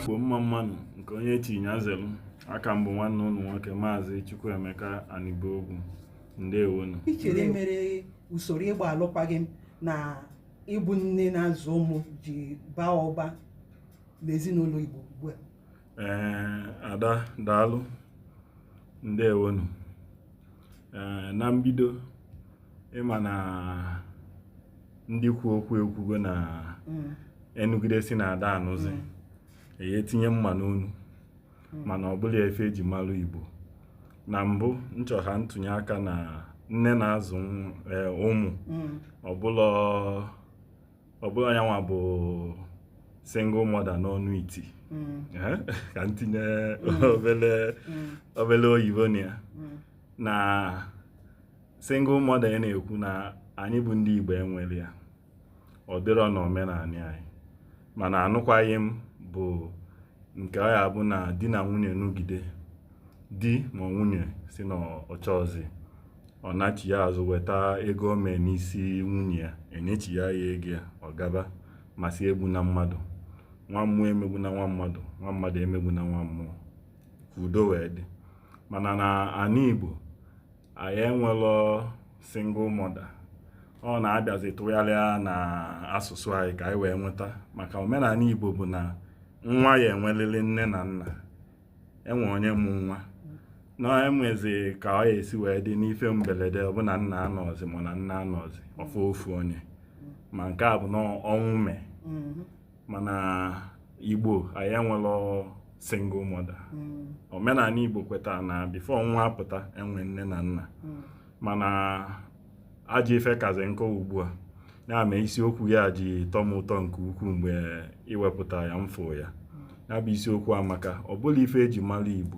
Igbo mma mmanụ nke onye tinye azelu aka mbụ nwanne ụnụ nwoke Maazị Chukwuemeka Anibogwu, ndewonu. Ichere mere usoro ịgba alụkwaghịm na ịbụ nne na-azụ ụmụ ji baa ụba n'ezinụlọ Igbo ugbu a? Ada daalụ, ndewonu. Na mbido ịma na ndị kwu okwu ekwugo na enugide si na ada anụzi etinye mma n'onu, mana ọ bụla efe eji malụ Igbo. Na mbụ nchọha ntụnye aka na nne na-azụ ụmụ ọbụla yanwa bụ single mother n'ọnụ iti ka ntinye obele oyibo na ya. Na single mother ya na-ekwu na anyị bụ ndị Igbo enwere ya, ọ dịrọ na omenala anyị, mana anụkwaghị m bụ nke ọ ya bụ na di na nwunye nugide, di ma nwunye si na ọchọzi ọ nachi ya azụ weta ego o mee n'isi nwunye ya, enyechi ya ego ya, ọ gaba masị egbu na mmadụ, nwa mmụọ emegbu na nwa mmadụ, nwa mmadụ emegbu na nwa mmụọ, ka udo wee dị. Mana na ana Igbo anyị enwelọ single mother, ọ na-abịazi tụgharịa na asụsụ anyị ka anyị wee nweta, maka omenala Igbo bụ na nwa ya enwelele nne na nna, enwe onye mụ nwa na enwezi ka ọ ya esi wee dị n'ife mberede ọbụna nna anọzi ma na nna anọzi ọfụ ofu onye, ma nke a bụ na ọnwụ mee. Mana Igbo anyị enwelọ single mother. Omenala Igbo kwetara na bifo nwa apụta enwe nne na nna, mana ajọ ife kazi nkọ ugbu a, ya mee isiokwu ya ji tọọ m ụtọ nke ukwuu mgbe iwepụta ya mfụ ya. Ya bụ isiokwu amaka, ọ bụla ife eji mara Igbo,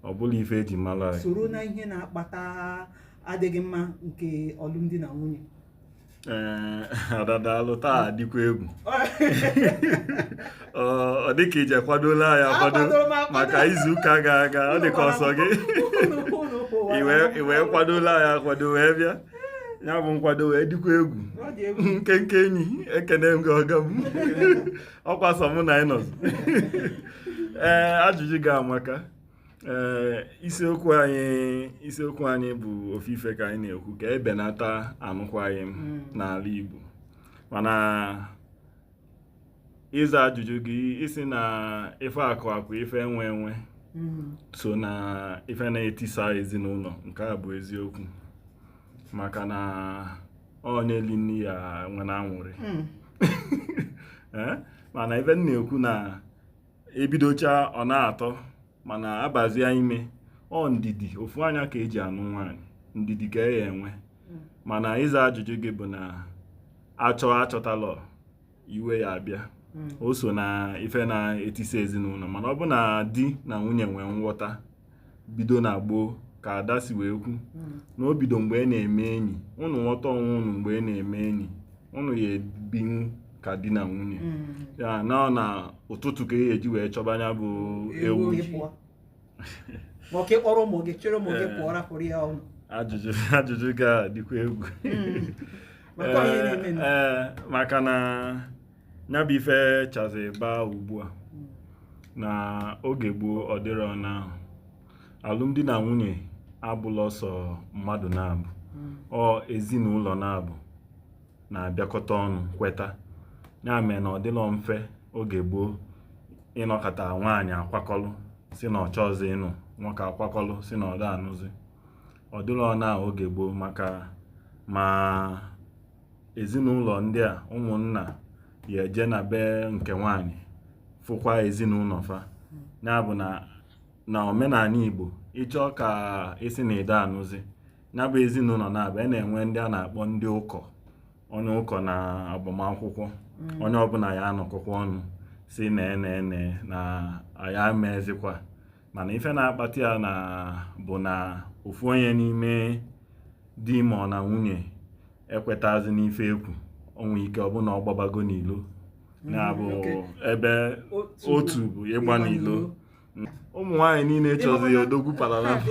ọ bụla ife eji mara anyị. Soro na ihe na-akpata adịghị mma nke ọlụmdi na nwunye. Ada daalụ, taa adịkwa egwu. Ọ dịka ije kwadola ya akwado maka izuụka ga-aga, ọ dịka ọsọ gị i wee kwadola ya akwado wee bịa. Ya bụ nkwado wee dịkwa egwu nke enyi, ekene m gị ọga m ọkwa sọ mụ na anyị nọzi. Ajụjụ ga-amaka. Isiokwu anyị bụ ofufe ka anyị na-ekwu ka ebenata anụkwaghị m n'ala Igbo. Mana ịza ajụjụ gị isi na ife akụ ife enwe so na ife na-etisa ezinụlọ, nke a bụ eziokwu, maka na ọ na-eli nne ya nwere anwụrị. Mana ife na-ekwu na ebidocha ọ na-atọ, mana abazie ime ọ ndidi, ofu anya ka eji anụ nwaanyị, ndidi ka ya enwe. Mana ịza ajụjụ gị bụ na achọtalọ iwe ya abịa, o so na ife na-etisa ezinụlọ. Mana ọ bụ na di na nwunye nwee nghọta bido na gboo ka Ada si wee kwu na o bido mgbe na-eme enyi, ụnụ nghọta onwe ụnụ mgbe na-eme enyi, ụnụ ya ebinwu ka di na nwunye ya na ụtụtụ ka eji wee chọba anya bụ ewu. Ajụjụ ga-adịkwa egwu. Maka na ya bụ ife chazi baa ugbu a, na oge gboo ọ dịrọ na alụmdi na nwunye abụla ọsọ mmadụ na-abụ, ọ ezinụlọ na-abụ na-abịakọta ọnụ kweta. Ya mee na ọ dịlọ mfe oge gboo ịnọkọta nwaanyị akwakọlụ si na ọ chọzi ịnụ, nwoke akwakọlụ si na ọ da anụzi. Ọ dịlọ na oge gboo, maka ma ezinụlọ ndị a ụmụnna ya eje na be nke nwaanyị fụkwa ezinụlọ fa. Ya bụ na omenala Igbo ịchọ ka esi na ịda anụzi, ya bụ ezinụlọ na-abịa na-enwe ndị a na-akpọ ndị ụkọ, onye ụkọ na agbamakwụkwọ, onye ọbụla ya anọkọkwa ọnụ si na ya mezikwa. Mana ife na-akpata ya bụ na ofu onye n'ime di ma ọ na nwunye ekwetazi n'ife ekwu, onwe ike ọbụna ọ gbabago n'ilo, ya bụ ebe otu bụ ịgba n'ilo. Ụmụ nwaanyị niile chọzi ya odogwu parala.